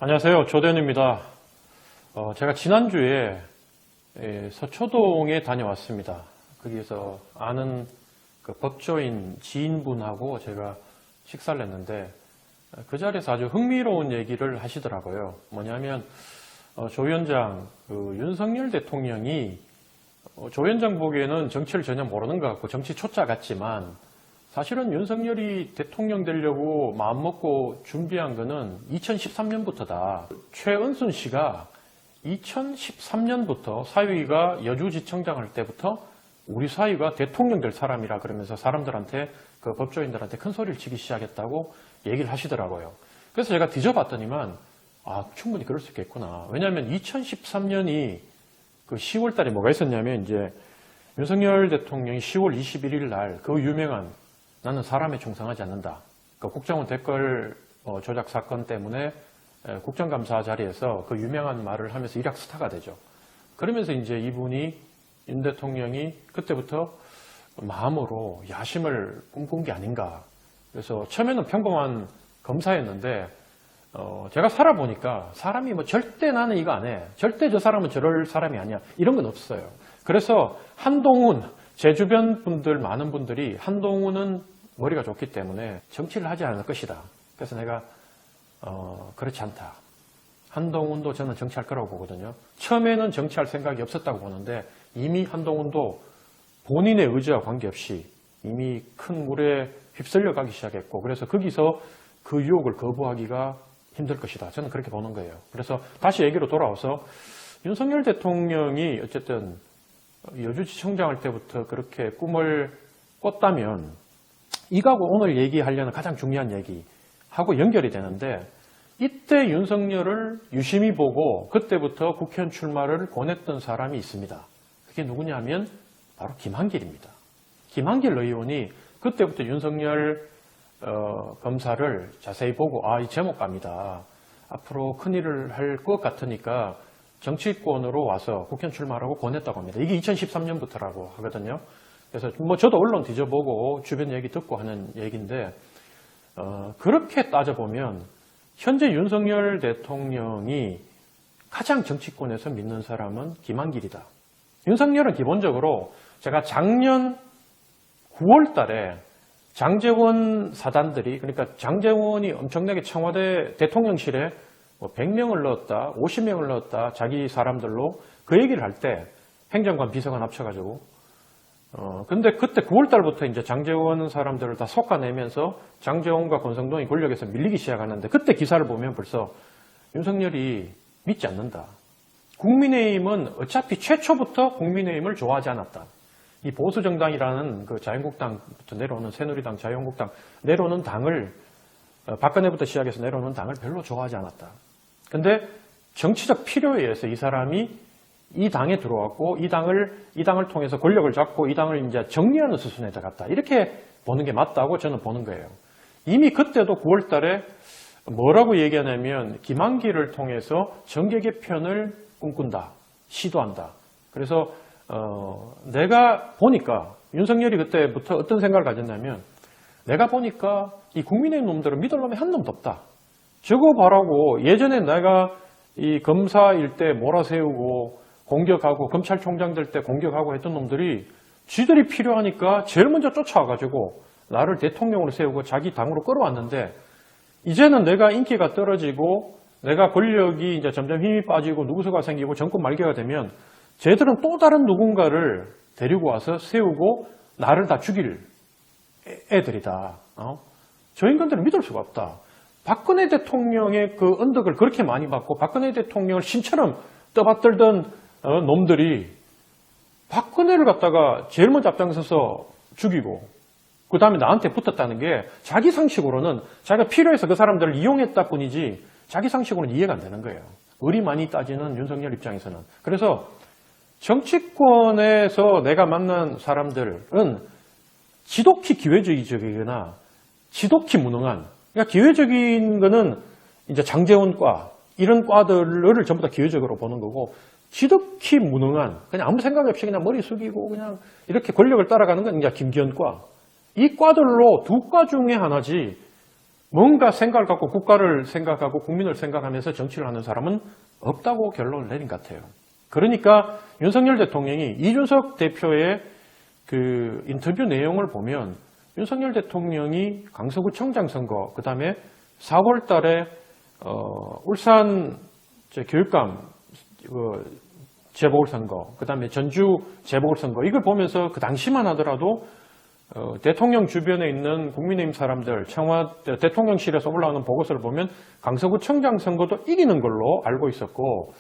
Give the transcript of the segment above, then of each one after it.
안녕하세요. 조대현입니다. 제가 지난주에 서초동에 다녀왔습니다. 거기에서 아는 그 법조인 지인분하고 제가 식사를 했는데 그 자리에서 아주 흥미로운 얘기를 하시더라고요. 뭐냐면 조 위원장, 윤석열 대통령이 조 위원장 보기에는 정치를 전혀 모르는 것 같고 정치 초짜 같지만 사실은 윤석열이 대통령 되려고 마음먹고 준비한 거는 2013년부터다. 최은순 씨가 2013년부터 사위가 여주지청장 할 때부터 우리 사위가 대통령 될 사람이라 그러면서 사람들한테 그 법조인들한테 큰 소리를 치기 시작했다고 얘기를 하시더라고요. 그래서 제가 뒤져봤더니만 충분히 그럴 수 있겠구나. 왜냐하면 2013년이 그 10월 달에 뭐가 있었냐면 이제 윤석열 대통령이 10월 21일 날 그 유명한 나는 사람에 충성하지 않는다. 그 국정원 댓글 조작 사건 때문에 국정감사 자리에서 그 유명한 말을 하면서 일약 스타가 되죠. 그러면서 이제 이분이 윤 대통령이 그때부터 마음으로 야심을 꿈꾼 게 아닌가. 그래서 처음에는 평범한 검사였는데 제가 살아보니까 사람이 뭐 절대 나는 이거 안 해. 절대 저 사람은 저럴 사람이 아니야. 이런 건 없어요. 그래서 한동훈 제 주변 분들 많은 분들이 한동훈은 머리가 좋기 때문에 정치를 하지 않을 것이다. 그래서 내가 그렇지 않다. 한동훈도 저는 정치할 거라고 보거든요. 처음에는 정치할 생각이 없었다고 보는데 이미 한동훈도 본인의 의지와 관계없이 이미 큰 물에 휩쓸려 가기 시작했고 그래서 거기서 그 유혹을 거부하기가 힘들 것이다. 저는 그렇게 보는 거예요. 그래서 다시 얘기로 돌아와서 윤석열 대통령이 어쨌든 여주지청장 할 때부터 그렇게 꿈을 꿨다면 이거하고 오늘 얘기하려는 가장 중요한 얘기하고 연결이 되는데 이때 윤석열을 유심히 보고 그때부터 국회의원 출마를 권했던 사람이 있습니다. 그게 누구냐면 바로 김한길입니다. 김한길 의원이 그때부터 윤석열 검사를 자세히 보고 이 제목감이다. 앞으로 큰일을 할 것 같으니까 정치권으로 와서 국회의원 출마하라고 권했다고 합니다. 이게 2013년부터라고 하거든요. 그래서 뭐 저도 언론 뒤져보고 주변 얘기 듣고 하는 얘기인데 그렇게 따져보면 현재 윤석열 대통령이 가장 정치권에서 믿는 사람은 김한길이다. 윤석열은 기본적으로 제가 작년 9월 달에 장제원 사단들이 그러니까 장제원이 엄청나게 청와대 대통령실에 100명을 넣었다, 50명을 넣었다, 자기 사람들로 그 얘기를 할 때 행정관, 비서관 합쳐가지고 근데 그때 9월 달부터 이제 장제원 사람들을 다 솎아내면서 장제원과 권성동이 권력에서 밀리기 시작하는데 그때 기사를 보면 벌써 윤석열이 믿지 않는다. 국민의힘은 어차피 최초부터 국민의힘을 좋아하지 않았다. 이 보수정당이라는 그 자유한국당부터 내려오는 새누리당, 자유한국당 내려오는 당을 박근혜부터 시작해서 내려오는 당을 별로 좋아하지 않았다. 근데 정치적 필요에 의해서 이 사람이 이 당에 들어왔고 이 당을 통해서 권력을 잡고 이 당을 이제 정리하는 수순에 들어갔다. 이렇게 보는 게 맞다고 저는 보는 거예요. 이미 그때도 9월 달에 뭐라고 얘기하냐면 김한길을 통해서 정계 개편을 꿈꾼다. 시도한다. 그래서 내가 보니까 윤석열이 그때부터 어떤 생각을 가졌냐면 내가 보니까 이 국민의힘 놈들은 믿을 놈이 한 놈도 없다. 저거 봐라고 예전에 내가 이 검사일 때 몰아세우고 공격하고 검찰총장 될 때 공격하고 했던 놈들이 쥐들이 필요하니까 제일 먼저 쫓아와가지고 나를 대통령으로 세우고 자기 당으로 끌어왔는데 이제는 내가 인기가 떨어지고 내가 권력이 이제 점점 힘이 빠지고 누구수가 생기고 정권 말기가 되면 쟤들은 또 다른 누군가를 데리고 와서 세우고 나를 다 죽일 애들이다. 저 인간들은 믿을 수가 없다. 박근혜 대통령의 그 언덕을 그렇게 많이 받고 박근혜 대통령을 신처럼 떠받들던 놈들이 박근혜를 갖다가 제일 먼저 앞장서서 죽이고 그 다음에 나한테 붙었다는 게 자기 상식으로는 자기가 필요해서 그 사람들을 이용했다 뿐이지 자기 상식으로는 이해가 안 되는 거예요. 의리 많이 따지는 윤석열 입장에서는. 그래서 정치권에서 내가 만난 사람들은 지독히 기회주의적이거나 지독히 무능한 그러니까 기회적인 거는 이제 장제원과 이런 과들을 전부 다 기회적으로 보는 거고 지독히 무능한 그냥 아무 생각 없이 그냥 머리 숙이고 그냥 이렇게 권력을 따라가는 건 이제 김기현과 이 과들로 두 과 중에 하나지 뭔가 생각을 갖고 국가를 생각하고 국민을 생각하면서 정치를 하는 사람은 없다고 결론을 내린 것 같아요. 그러니까 윤석열 대통령이 이준석 대표의 그 인터뷰 내용을 보면 윤석열 대통령이 강서구청장 선거, 그 다음에 4월 달에 울산 교육감 재보궐선거, 그 다음에 전주 재보궐선거, 이걸 보면서 그 당시만 하더라도 대통령 주변에 있는 국민의힘 사람들, 청와대 대통령실에서 올라오는 보고서를 보면 강서구청장 선거도 이기는 걸로 알고 있었고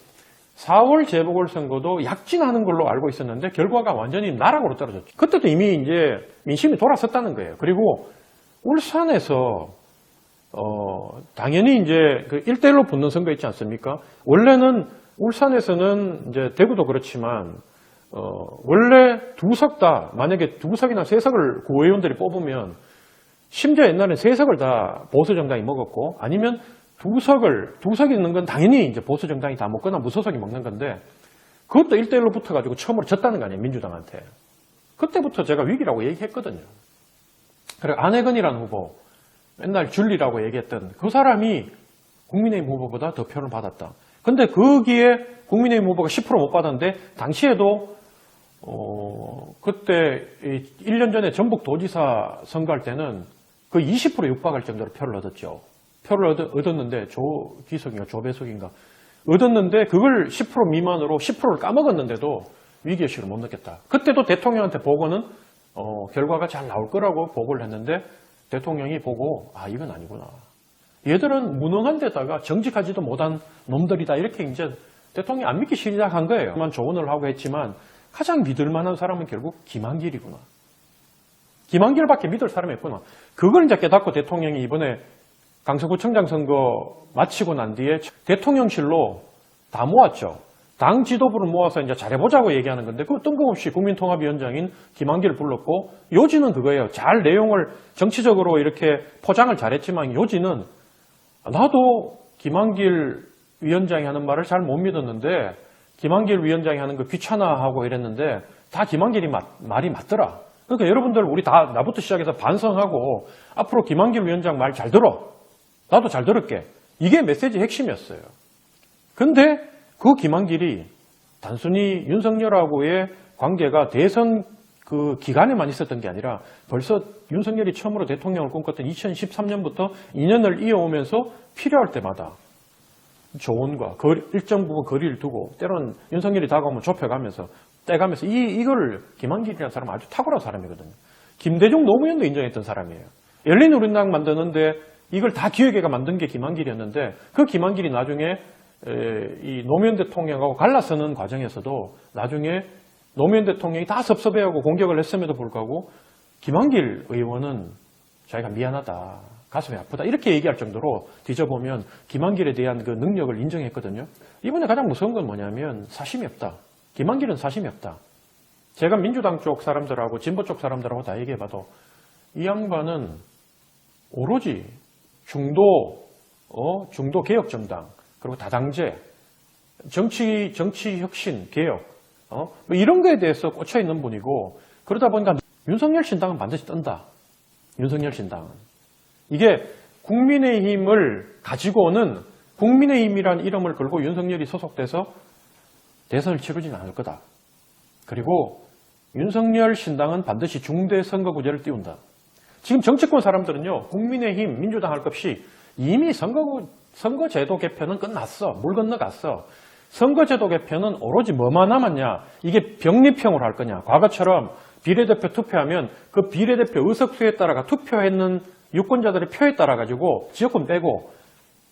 4월 재보궐선거도 약진하는 걸로 알고 있었는데 결과가 완전히 나락으로 떨어졌죠. 그때도 이미 이제 민심이 돌아섰다는 거예요. 그리고 울산에서 당연히 이제 그 1대1로 붙는 선거 있지 않습니까? 원래는 울산에서는 이제 대구도 그렇지만 원래 두 석 다 만약에 두 석이나 세 석을 구의원들이 뽑으면 심지어 옛날엔 세 석을 다 보수 정당이 먹었고 아니면 두 석이 있는 건 당연히 이제 보수 정당이 다 먹거나 무소속이 먹는 건데 그것도 1대1로 붙어가지고 처음으로 졌다는 거 아니에요, 민주당한테. 그때부터 제가 위기라고 얘기했거든요. 그리고 안혜근이라는 후보, 맨날 줄리라고 얘기했던 그 사람이 국민의힘 후보보다 더 표를 받았다. 근데 거기에 국민의힘 후보가 10% 못 받았는데 당시에도 그때 1년 전에 전북도지사 선거할 때는 그 20% 육박할 정도로 표를 얻었죠. 표를 얻었는데 조기석인가 조배석인가 얻었는데 그걸 10% 미만으로 10%를 까먹었는데도 위기의식을 못 느꼈다. 그때도 대통령한테 보고는 결과가 잘 나올 거라고 보고를 했는데 대통령이 보고 이건 아니구나. 얘들은 무능한 데다가 정직하지도 못한 놈들이다. 이렇게 이제 대통령이 안 믿기 시작한 거예요. 조언을 하고 했지만 가장 믿을 만한 사람은 결국 김한길이구나. 김한길밖에 믿을 사람이 없구나. 그걸 이제 깨닫고 대통령이 이번에 강서구청장 선거 마치고 난 뒤에 대통령실로 다 모았죠. 당 지도부를 모아서 이제 잘해보자고 얘기하는 건데 그 뜬금없이 국민통합위원장인 김한길을 불렀고 요지는 그거예요. 잘 내용을 정치적으로 이렇게 포장을 잘했지만 요지는 나도 김한길 위원장이 하는 말을 잘 못 믿었는데 김한길 위원장이 하는 거 귀찮아하고 이랬는데 다 김한길이 말이 맞더라. 그러니까 여러분들 우리 다 나부터 시작해서 반성하고 앞으로 김한길 위원장 말 잘 들어. 나도 잘 들을게. 이게 메시지 핵심이었어요. 근데 그 김한길이 단순히 윤석열하고의 관계가 대선 그 기간에만 있었던 게 아니라 벌써 윤석열이 처음으로 대통령을 꿈꿨던 2013년부터 2년을 이어오면서 필요할 때마다 조언과 일정 부분 거리를 두고 때로는 윤석열이 다가오면 좁혀가면서 떼가면서 이걸 김한길이라는 사람은 아주 탁월한 사람이거든요. 김대중 노무현도 인정했던 사람이에요. 열린우리당 만드는데 이걸 다 기획회가 만든 게 김한길이었는데 그 김한길이 나중에 이 노무현 대통령하고 갈라서는 과정에서도 나중에 노무현 대통령이 다 섭섭해하고 공격을 했음에도 불구하고 김한길 의원은 자기가 미안하다, 가슴이 아프다 이렇게 얘기할 정도로 뒤져보면 김한길에 대한 그 능력을 인정했거든요. 이번에 가장 무서운 건 뭐냐면 사심이 없다. 김한길은 사심이 없다. 제가 민주당 쪽 사람들하고 진보 쪽 사람들하고 다 얘기해봐도 이 양반은 오로지 중도 개혁정당 그리고 다당제 정치 혁신 개혁 뭐 이런 거에 대해서 꽂혀 있는 분이고 그러다 보니까 윤석열 신당은 반드시 뜬다. 윤석열 신당은 이게 국민의힘을 가지고는 국민의힘이라는 이름을 걸고 윤석열이 소속돼서 대선을 치르지는 않을 거다. 그리고 윤석열 신당은 반드시 중대 선거구제를 띄운다. 지금 정치권 사람들은요, 국민의힘, 민주당 할 것 없이 이미 선거제도 개편은 끝났어. 물 건너갔어. 선거제도 개편은 오로지 뭐만 남았냐. 이게 병립형으로 할 거냐. 과거처럼 비례대표 투표하면 그 비례대표 의석수에 따라가 투표했는 유권자들의 표에 따라 가지고 지역권 빼고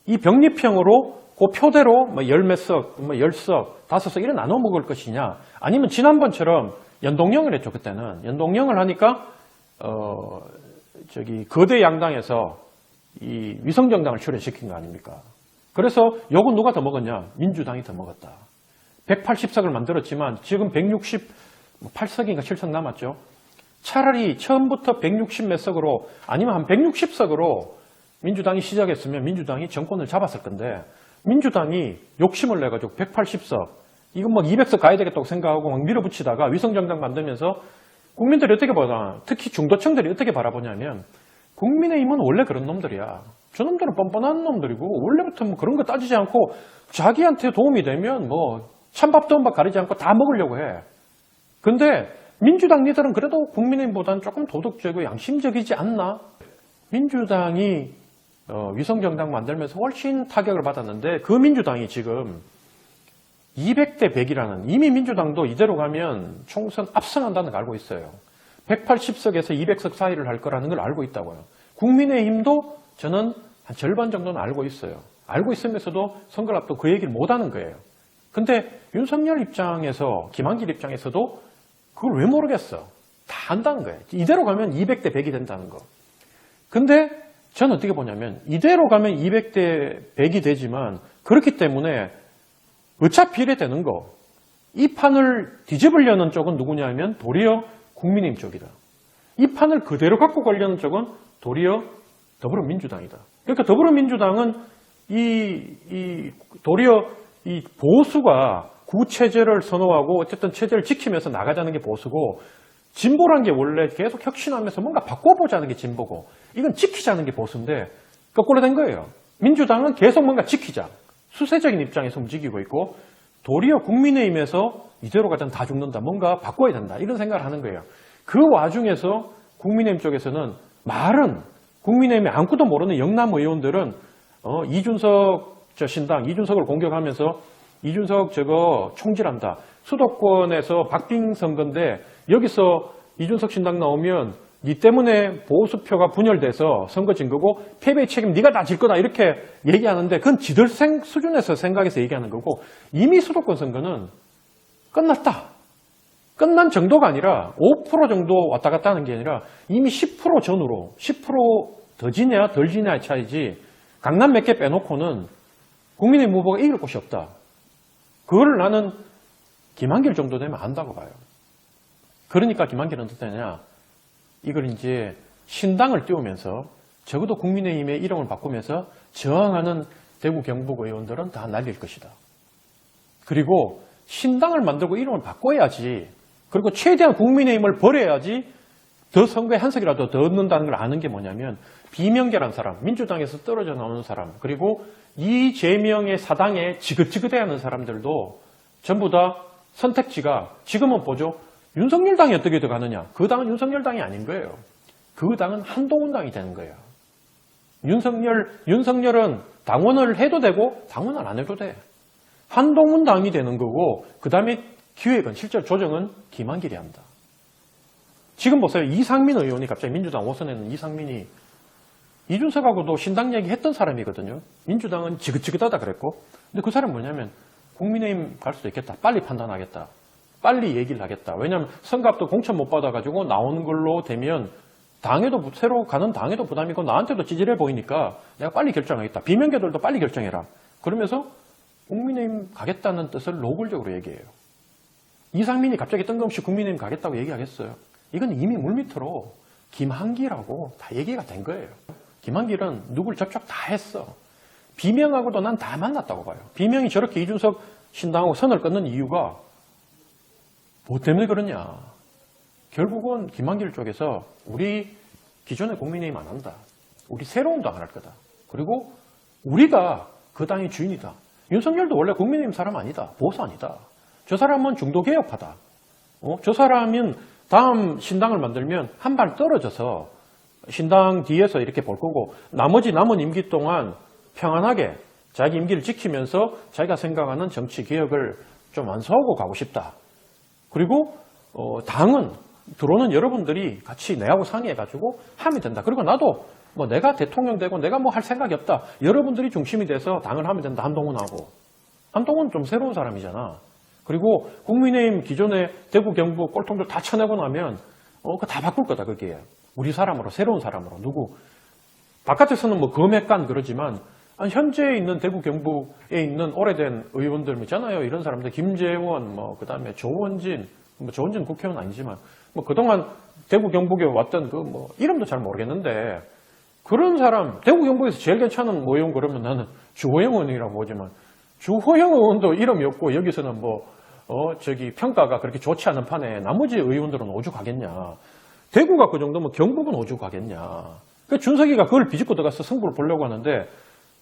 이 병립형으로 그 표대로 뭐 열몇 석, 뭐 열석, 다섯 석 이런 나눠 먹을 것이냐. 아니면 지난번처럼 연동형을 했죠. 그때는 연동형을 하니까 거대 양당에서 이 위성정당을 출연시킨 거 아닙니까? 그래서 요건 누가 더 먹었냐? 민주당이 더 먹었다. 180석을 만들었지만 지금 168석인가 7석 남았죠. 차라리 처음부터 160 몇 석으로 아니면 한 160석으로 민주당이 시작했으면 민주당이 정권을 잡았을 건데 민주당이 욕심을 내가지고 180석 이건 막 200석 가야 되겠다고 생각하고 막 밀어붙이다가 위성정당 만들면서 국민들이 어떻게 보나 특히 중도층들이 어떻게 바라보냐면 국민의힘은 원래 그런 놈들이야. 저놈들은 뻔뻔한 놈들이고 원래부터 뭐 그런 거 따지지 않고 자기한테 도움이 되면 뭐 찬밥도 한밥 가리지 않고 다 먹으려고 해. 근데 민주당 리더는 그래도 국민의힘보다는 조금 도덕적이고 양심적이지 않나? 민주당이 위성정당 만들면서 훨씬 타격을 받았는데 그 민주당이 지금 200대 100이라는 이미 민주당도 이대로 가면 총선 압승한다는 걸 알고 있어요. 180석에서 200석 사이를 할 거라는 걸 알고 있다고요. 국민의힘도 저는 한 절반 정도는 알고 있어요. 알고 있으면서도 선거를 앞두고 그 얘기를 못하는 거예요. 근데 윤석열 입장에서 김한길 입장에서도 그걸 왜 모르겠어. 다 안다는 거예요. 이대로 가면 200대 100이 된다는 거. 근데 저는 어떻게 보냐면 이대로 가면 200대 100이 되지만 그렇기 때문에 어차피 이래 되는 거. 이 판을 뒤집으려는 쪽은 누구냐면 도리어 국민의힘 쪽이다. 이 판을 그대로 갖고 가려는 쪽은 도리어 더불어민주당이다. 그러니까 더불어민주당은 도리어 이 보수가 구체제를 선호하고 어쨌든 체제를 지키면서 나가자는 게 보수고 진보란 게 원래 계속 혁신하면서 뭔가 바꿔보자는 게 진보고 이건 지키자는 게 보수인데 거꾸로 된 거예요. 민주당은 계속 뭔가 지키자. 수세적인 입장에서 움직이고 있고 도리어 국민의힘에서 이대로 가자면 다 죽는다. 뭔가 바꿔야 된다. 이런 생각을 하는 거예요. 그 와중에서 국민의힘 쪽에서는 말은 국민의힘에 아무것도 모르는 영남 의원들은 이준석 신당, 이준석을 공격하면서 이준석 저거 총질한다. 수도권에서 박빙 선거인데 여기서 이준석 신당 나오면 니 때문에 보수표가 분열돼서 선거 진 거고 패배의 책임 네가 다 질 거다 이렇게 얘기하는데 그건 지들 수준에서 생각해서 얘기하는 거고 이미 수도권 선거는 끝났다. 끝난 정도가 아니라 5% 정도 왔다 갔다 하는 게 아니라 이미 10% 전후로 10% 더 지냐 덜 지냐의 차이지 강남 몇 개 빼놓고는 국민의힘 후보가 이길 곳이 없다. 그걸 나는 김한길 정도 되면 안다고 봐요. 그러니까 김한길은 어떻게 되냐. 이걸 이제 신당을 띄우면서 적어도 국민의힘의 이름을 바꾸면서 저항하는 대구 경북 의원들은 다 날릴 것이다. 그리고 신당을 만들고 이름을 바꿔야지. 그리고 최대한 국민의힘을 버려야지 더 선거에 한 석이라도 더 얻는다는 걸 아는 게 뭐냐면 비명계란 사람, 민주당에서 떨어져 나오는 사람, 그리고 이재명의 사당에 지긋지긋해하는 사람들도 전부 다 선택지가 지금은 보죠. 윤석열 당이 어떻게 돼가느냐. 그 당은 윤석열 당이 아닌 거예요. 그 당은 한동훈 당이 되는 거예요. 윤석열은 당원을 해도 되고 당원을 안 해도 돼. 한동훈 당이 되는 거고 그 다음에 기획은 실제 조정은 김한길이 한다. 지금 보세요. 이상민 의원이 갑자기 민주당 5선에는 이상민이 이준석하고도 신당 얘기했던 사람이거든요. 민주당은 지긋지긋하다 그랬고 근데 그 사람은 뭐냐면 국민의힘 갈 수도 있겠다. 빨리 판단하겠다. 빨리 얘기를 하겠다. 왜냐하면 선거 앞도 공천 못 받아가지고 나오는 걸로 되면 당에도 새로 가는 당에도 부담이고 나한테도 찌질해 보이니까 내가 빨리 결정하겠다. 비명계들도 빨리 결정해라. 그러면서 국민의힘 가겠다는 뜻을 노골적으로 얘기해요. 이상민이 갑자기 뜬금없이 국민의힘 가겠다고 얘기하겠어요. 이건 이미 물밑으로 김한길하고 다 얘기가 된 거예요. 김한길은 누굴 접촉 다 했어. 비명하고도 난 다 만났다고 봐요. 비명이 저렇게 이준석 신당하고 선을 끊는 이유가 뭐 때문에 그러냐. 결국은 김한길 쪽에서 우리 기존의 국민의힘 안 한다. 우리 새로운 당을 할 거다. 그리고 우리가 그 당의 주인이다. 윤석열도 원래 국민의힘 사람 아니다. 보수 아니다. 저 사람은 중도개혁파다. 저 사람은 다음 신당을 만들면 한 발 떨어져서 신당 뒤에서 이렇게 볼 거고 나머지 남은 임기 동안 평안하게 자기 임기를 지키면서 자기가 생각하는 정치 개혁을 좀 완수하고 가고 싶다. 그리고 당은 들어오는 여러분들이 같이 내하고 상의해가지고 하면 된다. 그리고 나도 뭐 내가 대통령 되고 내가 뭐 할 생각이 없다. 여러분들이 중심이 돼서 당을 하면 된다. 한동훈하고. 한동훈은 좀 새로운 사람이잖아. 그리고 국민의힘 기존의 대구 경북 꼴통들 다 쳐내고 나면 그거 다 바꿀 거다. 그게 우리 사람으로 새로운 사람으로 누구 바깥에서는 뭐 검핵관 그러지만 현재 있는 대구 경북에 있는 오래된 의원들 있잖아요. 이런 사람들 김재원 뭐 그다음에 조원진 뭐 조원진 국회의원 아니지만 뭐 그동안 대구 경북에 왔던 그 뭐 이름도 잘 모르겠는데 그런 사람 대구 경북에서 제일 괜찮은 뭐 의원 그러면 나는 주호영 의원이라고 보지만 주호영 의원도 이름이 없고 여기서는 뭐 평가가 그렇게 좋지 않은 판에 나머지 의원들은 오죽하겠냐. 대구가 그 정도면 경북은 오죽하겠냐. 그 준석이가 그걸 비집고 들어가서 승부를 보려고 하는데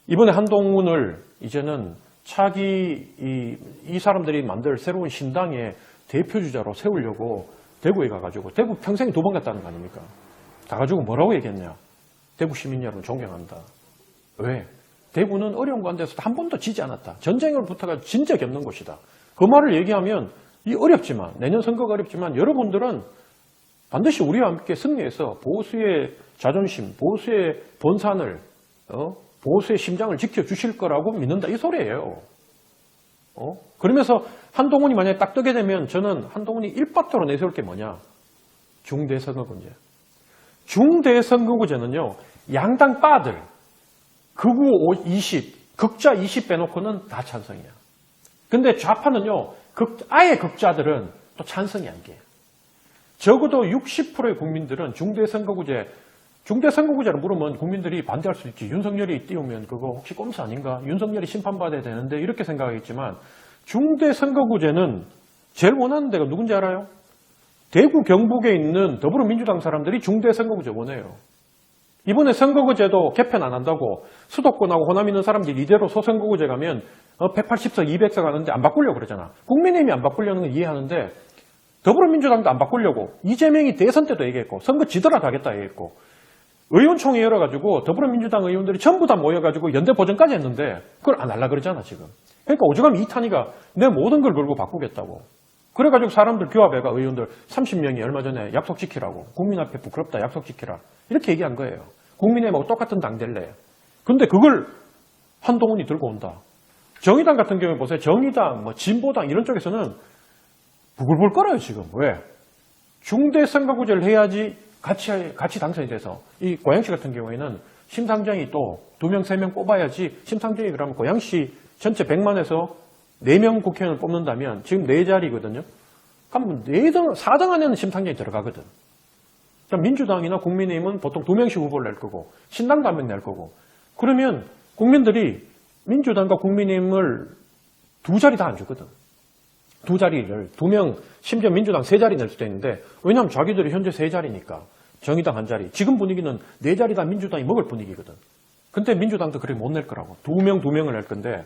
이번에 한동훈을 이제는 차기 이 사람들이 만들 새로운 신당의 대표주자로 세우려고 대구에 가가지고 대구 평생 2번 갔다는 거 아닙니까? 가가지고 뭐라고 얘기했냐? 대구 시민 여러분 존경한다. 왜? 대구는 어려운 가운데서 한 번도 지지 않았다. 전쟁을 붙어가 진 적이 없는 곳이다. 그 말을 얘기하면 이 어렵지만 내년 선거가 어렵지만 여러분들은 반드시 우리와 함께 승리해서 보수의 자존심, 보수의 본산을 보수의 심장을 지켜주실 거라고 믿는다. 이 소리예요. 그러면서 한동훈이 만약에 딱 뜨게 되면 저는 한동훈이 일바토로 내세울 게 뭐냐? 중대선거구제. 중대선거구제는요. 양당 빠들 극우 20, 극자 20 빼놓고는 다 찬성이야. 근데 좌파는요. 아예 극자들은 또 찬성이 안 돼. 적어도 60%의 국민들은 중대선거구제를 물으면 국민들이 반대할 수 있지. 윤석열이 띄우면 그거 혹시 꼼수 아닌가? 윤석열이 심판받아야 되는데 이렇게 생각하겠지만 중대선거구제는 제일 원하는 데가 누군지 알아요? 대구 경북에 있는 더불어민주당 사람들이 중대선거구제 원해요. 이번에 선거구제도 개편 안 한다고 수도권하고 호남 있는 사람들이 이대로 소선거구제 가면 180석, 200석 하는데 안 바꾸려고 그러잖아. 국민의힘이 안 바꾸려는 건 이해하는데 더불어민주당도 안 바꾸려고 이재명이 대선 때도 얘기했고 선거 지더라도 하겠다 얘기했고 의원총회 열어가지고 더불어민주당 의원들이 전부 다 모여가지고 연대 보전까지 했는데 그걸 안 하려고 그러잖아 지금. 그러니까 오죽하면 이탄이가 내 모든 걸 걸고 바꾸겠다고. 그래가지고 사람들 규합해가 의원들 30명이 얼마 전에 약속 지키라고. 국민 앞에 부끄럽다 약속 지키라. 이렇게 얘기한 거예요. 국민의힘하고 똑같은 당 될래. 근데 그걸 한동훈이 들고 온다. 정의당 같은 경우에 보세요. 정의당, 진보당 이런 쪽에서는 부글부글 끓어요 지금. 왜? 중대선거구제를 해야지 같이 당선이 돼서 이 고양시 같은 경우에는 심상정이 또 2명, 3명 뽑아야지 심상정이 그러면 고양시 전체 100만에서 4명 국회의원을 뽑는다면 지금 4자리거든요. 그럼 4등 안에는 심상정이 들어가거든. 민주당이나 국민의힘은 보통 2명씩 후보를 낼 거고 신당도 1명 낼 거고 그러면 국민들이 민주당과 국민의힘을 2자리 다 안 주거든. 2자리를 2명 심지어 민주당 3자리 낼 수도 있는데 왜냐하면 자기들이 현재 3자리니까 정의당 1자리 지금 분위기는 4자리 다 민주당이 먹을 분위기거든. 근데 민주당도 그렇게 못 낼 거라고. 2명을 낼 건데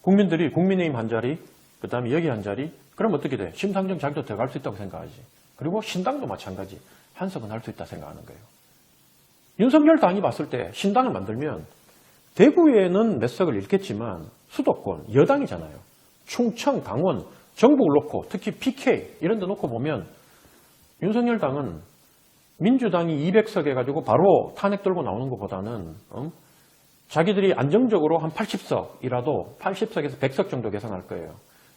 국민들이 국민의힘 1자리 그 다음에 여기 1자리 그럼 어떻게 돼? 심상정 자기도 들어갈 수 있다고 생각하지. 그리고 신당도 마찬가지. 한석은 할 수 있다 생각하는 거예요. 윤석열 당이 봤을 때 신당을 만들면 대구에는 몇 석을 잃겠지만 수도권 여당이잖아요. 충청, 강원, 전국을 놓고 특히 PK 이런 데 놓고 보면 윤석열 당은 민주당이 200석 해가지고 바로 탄핵 들고 나오는 것보다는 자기들이 안정적으로 한 80석이라도 80석에서 100석 정도 계산할 거예요.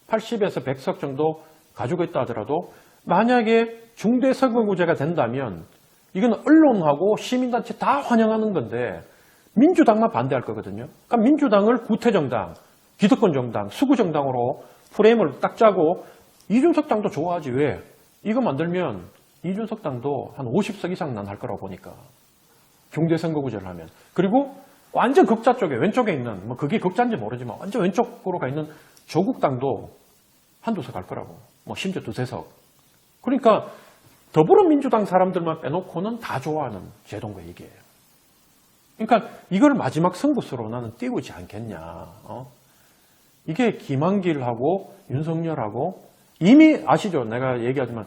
80에서 100석 정도 가지고 있다 하더라도 만약에 중대선거구제가 된다면 이건 언론하고 시민단체 다 환영하는 건데 민주당만 반대할 거거든요. 그러니까 민주당을 구태정당, 기득권정당, 수구정당으로 프레임을 딱 짜고 이준석 당도 좋아하지. 왜? 이거 만들면 이준석 당도 한 50석 이상 난 할 거라고 보니까. 중대선거구제를 하면. 그리고 완전 극자 쪽에 왼쪽에 있는 그게 극자인지 모르지만 완전 왼쪽으로 가 있는 조국당도 한두 석 할 거라고. 심지어 2-3석. 그러니까 더불어민주당 사람들만 빼놓고는 다 좋아하는 제도인 거예요, 이게. 그러니까 이걸 마지막 승부수로 나는 띄우지 않겠냐. 이게 김한길하고 윤석열하고 이미 아시죠? 내가 얘기하지만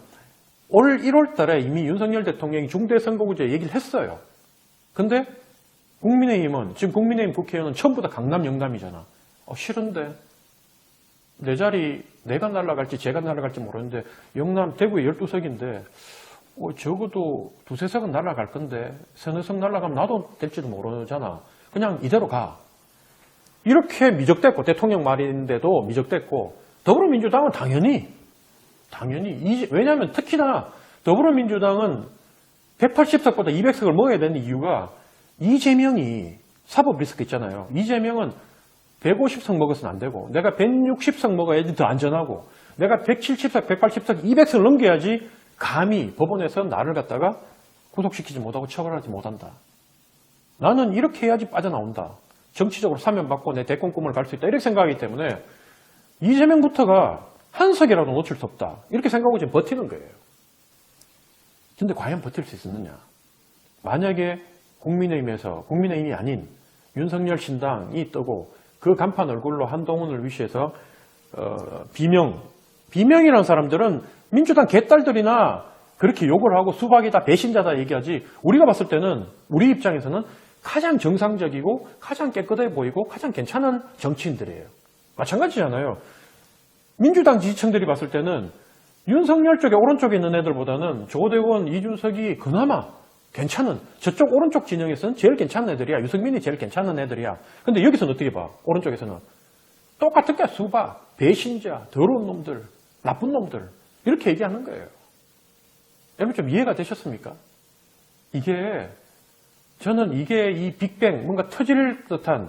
올 1월 달에 이미 윤석열 대통령이 중대선거구제 얘기를 했어요. 근데 국민의힘은 지금 국민의힘 국회의원은 전부 다 강남 영남이잖아. 싫은데 내 자리 내가 날아갈지 제가 날아갈지 모르는데 영남 대구에 12석인데 적어도 2-3석은 날아갈 건데 3-4석 날아가면 나도 될지도 모르잖아. 그냥 이대로 가. 이렇게 미적됐고 대통령 말인데도 미적됐고 더불어민주당은 당연히 왜냐하면 특히나 더불어민주당은 180석보다 200석을 먹어야 되는 이유가 이재명이 사법 리스크 있잖아요. 이재명은 150석 먹어서는 안 되고 내가 160석 먹어야지 더 안전하고 내가 170석, 180석, 200석을 넘겨야지 감히 법원에서 나를 갖다가 구속시키지 못하고 처벌하지 못한다. 나는 이렇게 해야지 빠져나온다. 정치적으로 사면받고 내 대권 꿈을 갈 수 있다. 이렇게 생각하기 때문에 이재명부터가 한 석이라도 놓칠 수 없다. 이렇게 생각하고 지금 버티는 거예요. 근데 과연 버틸 수 있었느냐. 만약에 국민의힘에서 국민의힘이 아닌 윤석열 신당이 뜨고 그 간판 얼굴로 한동훈을 위시해서 비명이라는 사람들은 민주당 개딸들이나 그렇게 욕을 하고 수박이다 배신자다 얘기하지, 우리가 봤을 때는 우리 입장에서는 가장 정상적이고 가장 깨끗해 보이고 가장 괜찮은 정치인들이에요. 마찬가지잖아요. 민주당 지지층들이 봤을 때는 윤석열 쪽에 오른쪽에 있는 애들보다는 조대원, 이준석이 그나마 괜찮은, 저쪽 오른쪽 진영에서는 제일 괜찮은 애들이야. 유승민이 제일 괜찮은 애들이야. 근데 여기서는 어떻게 봐? 오른쪽에서는 똑같은 게 수박, 배신자, 더러운 놈들, 나쁜 놈들 이렇게 얘기하는 거예요. 여러분 좀 이해가 되셨습니까? 저는 이게 이 빅뱅, 뭔가 터질 듯한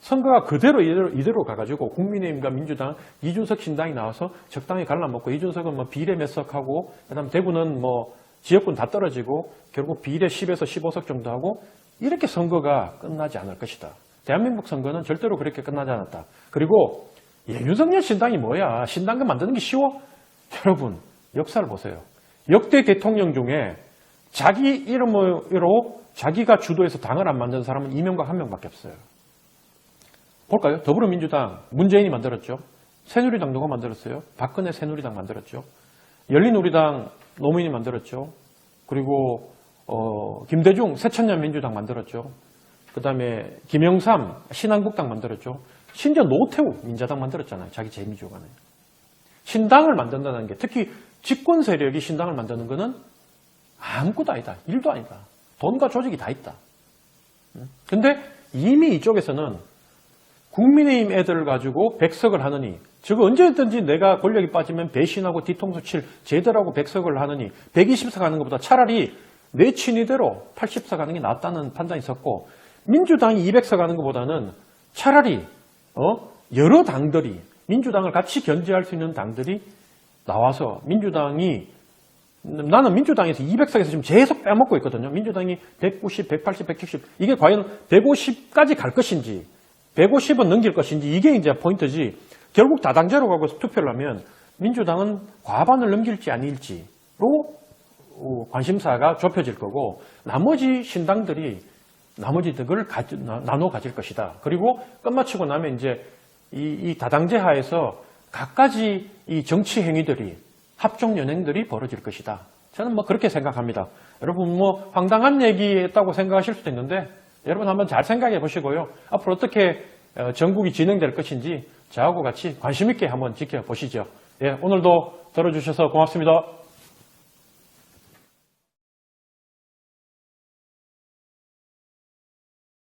선거가 그대로 이대로 가가지고 국민의힘과 민주당, 이준석 신당이 나와서 적당히 갈라먹고, 이준석은 뭐 비례 몇 석하고, 그 다음 대구는 뭐 지역군 다 떨어지고 결국 비례 10에서 15석 정도 하고, 이렇게 선거가 끝나지 않을 것이다. 대한민국 선거는 절대로 그렇게 끝나지 않았다. 그리고 윤석열 신당이 뭐야? 신당금 만드는 게 쉬워? 여러분 역사를 보세요. 역대 대통령 중에 자기 이름으로 자기가 주도해서 당을 안 만든 사람은 이명박 한 명밖에 없어요. 볼까요? 더불어민주당 문재인이 만들었죠. 새누리당 누가 만들었어요? 박근혜 새누리당 만들었죠. 열린우리당 노무현이 만들었죠. 그리고 김대중 새천년 민주당 만들었죠. 그 다음에 김영삼 신한국당 만들었죠. 심지어 노태우 민자당 만들었잖아요. 자기 재미주간에. 신당을 만든다는 게, 특히 집권 세력이 신당을 만드는 거는 아무것도 아니다. 일도 아니다. 돈과 조직이 다 있다. 근데 이미 이쪽에서는 국민의힘 애들을 가지고 백석을 하느니, 저거 언제든지 내가 권력이 빠지면 배신하고 뒤통수 칠 제대로하고 백석을 하느니 120석 하는 것보다 차라리 내 친위대로 80석 하는 게 낫다는 판단이 있었고, 민주당이 200석 하는 것보다는 차라리 여러 당들이, 민주당을 같이 견제할 수 있는 당들이 나와서, 나는 민주당에서 200석에서 지금 계속 빼먹고 있거든요. 민주당이 190, 180, 170, 이게 과연 150까지 갈 것인지 150은 넘길 것인지, 이게 이제 포인트지. 결국 다당제로 가고 투표를 하면 민주당은 과반을 넘길지 아닐지로 관심사가 좁혀질 거고, 나머지 신당들이 그걸 나눠 가질 것이다. 그리고 끝마치고 나면 이제 이 다당제 하에서 갖가지 이 정치 행위들이, 합종 연행들이 벌어질 것이다. 저는 뭐 그렇게 생각합니다. 여러분 뭐 황당한 얘기했다고 생각하실 수도 있는데, 여러분 한번 잘 생각해 보시고요. 앞으로 어떻게 전국이 진행될 것인지 저하고 같이 관심 있게 한번 지켜보시죠. 예, 오늘도 들어주셔서 고맙습니다.